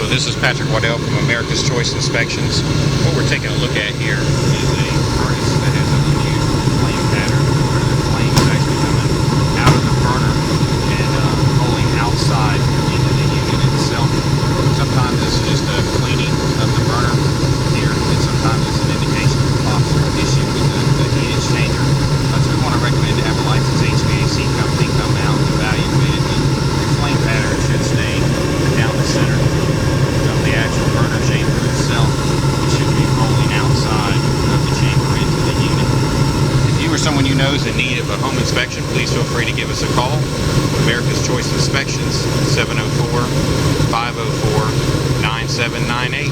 this is Patrick Waddell from America's Choice Inspections. What we're taking a look at here is a furnace that has an unusual flame pattern where the flame is actually coming out of the burner and rolling outside into the unit itself. Sometimes this is just a cleaning of the burner here, and sometimes it's an indication of a possible issue with the heat exchanger. So we want to recommend to have a licensed HVAC company come out and evaluate it. The flame pattern should stay down the center of the actual burner chamber itself. It should be rolling outside of the chamber into the unit. If you or someone you know is in need of a home inspection, please feel free to give us a call. America's Choice Inspections, 704-504-9798.